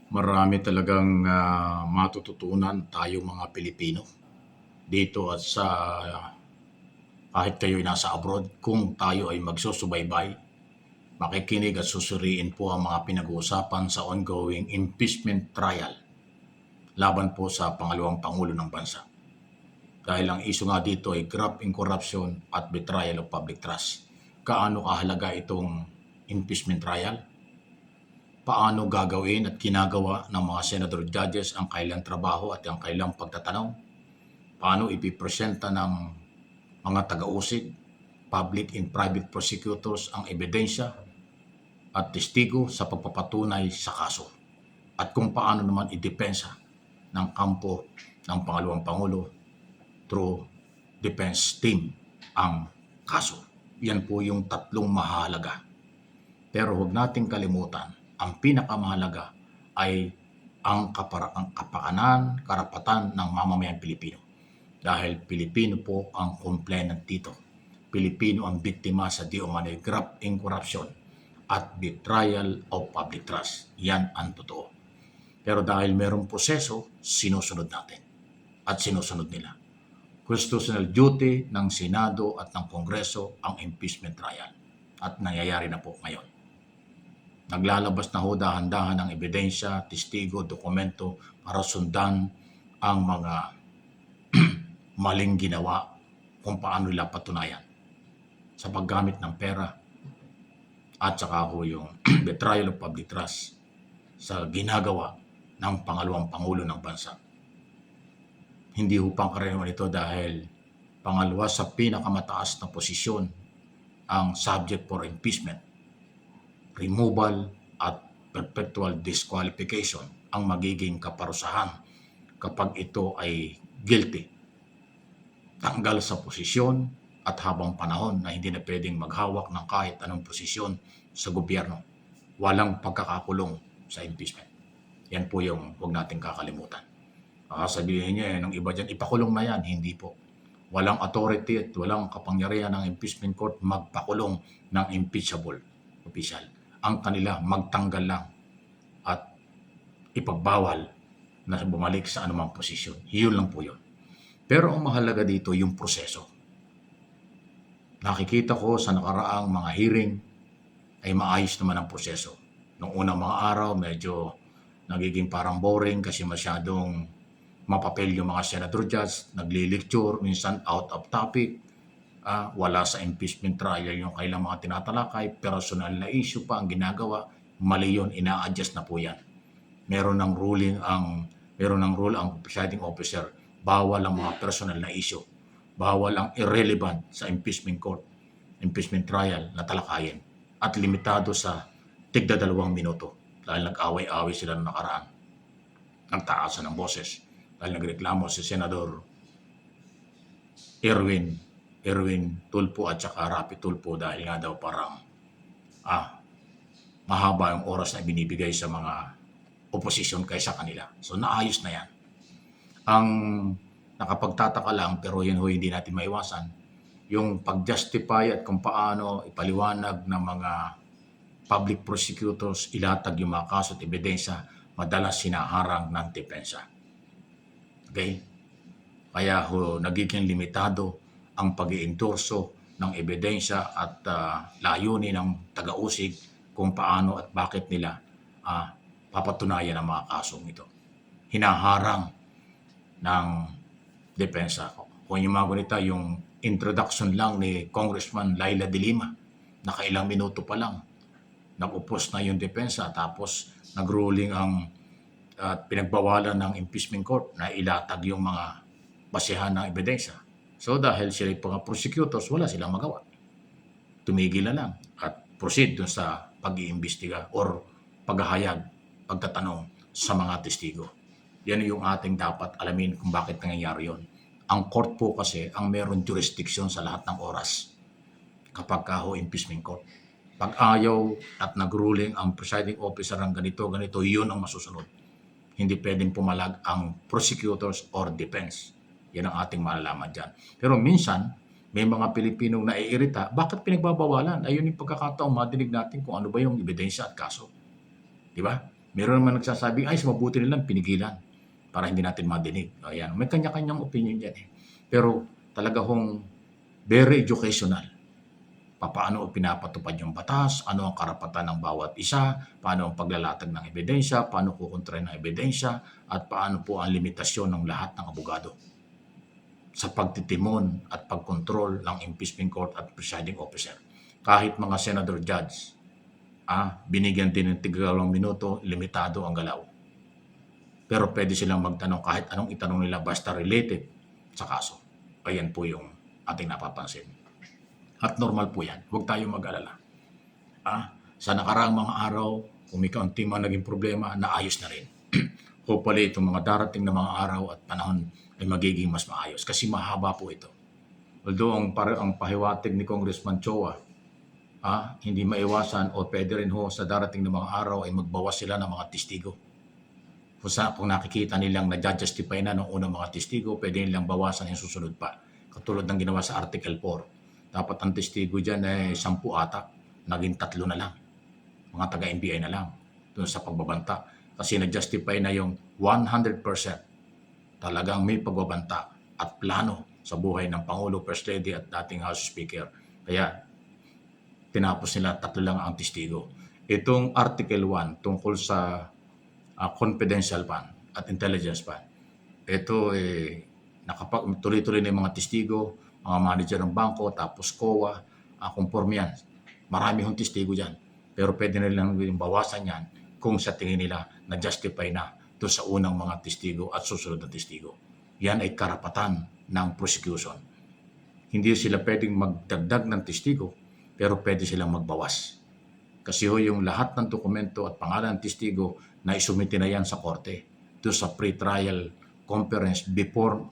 Marami talagang matututunan tayo mga Pilipino dito at sa kahit kayo'y nasa abroad, kung tayo ay magsusubaybay, makikinig at susuriin po ang mga pinag-uusapan sa ongoing impeachment trial laban po sa pangalawang Pangulo ng Bansa. Dahil ang iso nga dito ay graft in corruption at betrayal of public trust. Kaano kahalaga itong impeachment trial? Paano gagawin at ginagawa ng mga senador judges ang kailang trabaho at ang kailang pagtatanong? Paano ipipresenta ng mga taga-usig, public and private prosecutors ang ebidensya at testigo sa pagpapatunay sa kaso? At kung paano naman idepensa ng kampo ng pangalawang Pangulo through defense team ang kaso? Yan po yung tatlong mahalaga. Pero huwag nating kalimutan, ang pinakamahalaga ay ang kapakanan, karapatan ng mamamayang Pilipino. Dahil Pilipino po ang complainant dito. Pilipino ang biktima sa di umano'y graft in corruption at betrayal of public trust. Yan ang totoo. Pero dahil merong proseso, sinusunod natin at sinusunod nila. Constitutional duty ng Senado at ng Kongreso ang impeachment trial. At nangyayari na po ngayon. Naglalabas na ho dahan-dahan ng ebidensya, testigo, dokumento para sundan ang mga maling ginawa kung paano nila patunayan sa paggamit ng pera at saka ho yung betrayal of public trust sa ginagawa ng pangalawang Pangulo ng Bansa. Hindi ho pangkaraniwan ito dahil pangalawa sa pinakamataas na posisyon ang subject for impeachment, removal at perpetual disqualification ang magiging kaparusahan kapag ito ay guilty. Tanggal sa posisyon at habang panahon na hindi na pwedeng maghawak ng kahit anong posisyon sa gobyerno. Walang pagkakakulong sa impeachment. Yan po yung huwag nating kakalimutan. Sabihin niya, ng iba dyan, ipakulong na yan. Hindi po. Walang authority at walang kapangyarihan ng impeachment court magpakulong ng impeachable official. Ang kanila magtanggal lang at ipagbawal na bumalik sa anumang posisyon. Yun lang po yun. Pero ang mahalaga dito yung proseso. Nakikita ko sa nakaraang mga hearing ay maayos naman ang proseso. Noong unang mga araw, medyo nagiging parang boring kasi masyadong mapapel yung mga senador judge, nagli-lecture, minsan out of topic, wala sa impeachment trial yung kailang mga tinatalakay, personal na issue pa ang ginagawa, mali yun, ina-adjust na po yan. Meron ng rule ang presiding officer, bawal ang mga personal na issue, bawal ang irrelevant sa impeachment court, impeachment trial na talakayin, at limitado sa tigda 2 minuto dahil nag-away-away sila noong nakaraan. Nagtaasan ng boses dahil nagreklamo si Senador Erwin Tulfo at saka Rapi Tulfo dahil nga daw parang mahaba yung oras na binibigay sa mga oposisyon kaysa kanila. So naayos na yan. Ang nakapagtataka lang, pero yun ho hindi natin maiwasan, yung pag-justify at kung paano ipaliwanag ng mga public prosecutors, ilatag yung mga kaso at ebidensya, madalas sinaharang ng depensa. Okay? Kaya ho, nagiging limitado ang pag-iendorso ng ebidensya at layunin ng taga-usig kung paano at bakit nila papatunayan ang mga kasong ito. Hinaharang ng depensa. Kung yung mga ganito, yung introduction lang ni Congressman Laila de Lima, nakailang minuto pa lang, nag-upos na yung depensa, tapos nag-ruling ang pinagbawalan ng impeachment court na ilatag yung mga basehan ng ebidensya. So dahil sila yung mga prosecutors, wala silang magawa. Tumigil na lang at proceed dun sa pag-iimbestiga or paghahayag, pagtatanong sa mga testigo. Yan yung ating dapat alamin kung bakit nangyayari yon. Ang court po kasi ang meron jurisdiction sa lahat ng oras kapag impeachment court. Pag ayaw at nag-ruling ang presiding officer ng ganito, yun ang masusunod. Hindi pwedeng pumalag ang prosecutors or defense. Yan ang ating malalaman dyan. Pero minsan, may mga Pilipinong naiirita, bakit pinagbabawalan? Ayun yung pagkakataong madinig natin kung ano ba yung ebidensya at kaso. Di ba? Meron naman nagsasabing, ay, mabuti nilang pinigilan para hindi natin madinig. Ayan, may kanya-kanyang opinion yan eh. Pero talaga hong very educational. Paano pinapatupad yung batas, ano ang karapatan ng bawat isa, paano ang paglalatag ng ebidensya, paano kukontrahin ng ebidensya, at paano po ang limitasyon ng lahat ng abogado sa pagtitimon at pagkontrol ng impeachment court at presiding officer. Kahit mga senador judge, binigyan din ng tig-2 minuto, limitado ang galaw. Pero pwede silang magtanong kahit anong itanong nila basta related sa kaso. Ayan po yung ating napapansin. At normal po yan. Huwag tayong mag-alala. Sa nakaraang mga araw, kung may kaunti man naging problema, naayos na rin. Hopefully, itong mga darating na mga araw at panahon ay magiging mas maayos kasi mahaba po ito. Although ang pahiwatig ni Congressman Choa, hindi maiwasan o pwede rin ho sa darating na mga araw ay magbawas sila ng mga testigo. Kung nakikita nilang na-justify na ng unang mga testigo, pwede nilang bawasan yung susunod pa. Katulad ng ginawa sa Article 4. Dapat ang testigo dyan ay 10 ata, naging 3 na lang. Mga taga-NBI na lang doon sa pagbabanta. Kasi na-justify na yung 100% talagang may pagbabanta at plano sa buhay ng Pangulo, First Lady at dating House Speaker. Kaya tinapos nila 3 lang ang testigo. Itong Article 1 tungkol sa confidential fund at intelligence fund, ito tuloy-tuloy na yung mga testigo, mga manager ng bangko, tapos COA, conforme yan. Marami hong testigo dyan. Pero pwede nilang bawasan yan kung sa tingin nila na-justify na doon sa unang mga testigo at susunod na testigo. Yan ay karapatan ng prosecution. Hindi sila pwedeng magdagdag ng testigo, pero pwede silang magbawas. Kasi yung lahat ng dokumento at pangalan ng testigo na isumite na yan sa korte doon sa pre-trial conference before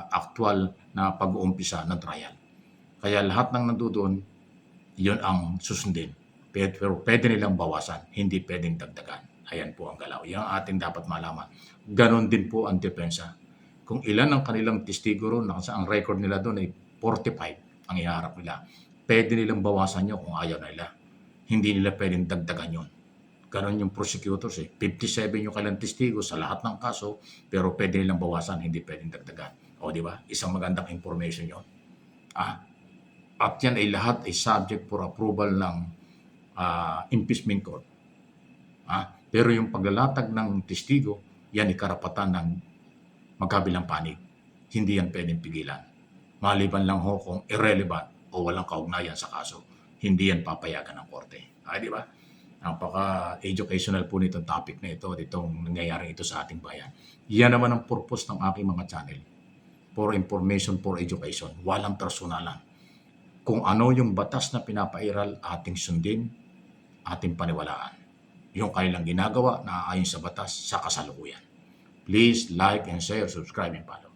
actual na pag-uumpisa ng trial. Kaya lahat ng nandoon, yun ang susundin. Pero pwede nilang bawasan, hindi pwedeng dagdagan. Ayan po ang galaw. Yan ang ating dapat malaman. Ganon din po ang depensa. Kung ilan ang kanilang testigo ron, ang record nila doon ay 45 ang iharap nila. Pwede nilang bawasan yun kung ayaw nila. Hindi nila pwedeng dagdagan yun. Ganon yung prosecutors 57 yung kailang testigo sa lahat ng kaso, pero pwede nilang bawasan, hindi pwedeng dagdagan. O di ba? Isang magandang information yun. At yan ay lahat ay subject for approval ng impeachment court. Pero yung paglalatag ng testigo, yan ay karapatan ng magkabilang panig. Hindi yan pwedeng pigilan. Maliban lang ho kung irrelevant o walang kaugnayan sa kaso. Hindi yan papayagan ng korte. Di ba? Napaka-educational po nitong topic na ito, itong nangyayari ito sa ating bayan. Yan naman ang purpose ng aking mga channel. For information, for education. Walang personalan. Kung ano yung batas na pinapairal, ating sundin, ating paniwalaan. Yung kanilang ginagawa na ayon sa batas sa kasalukuyan. Please like and share, subscribe and follow.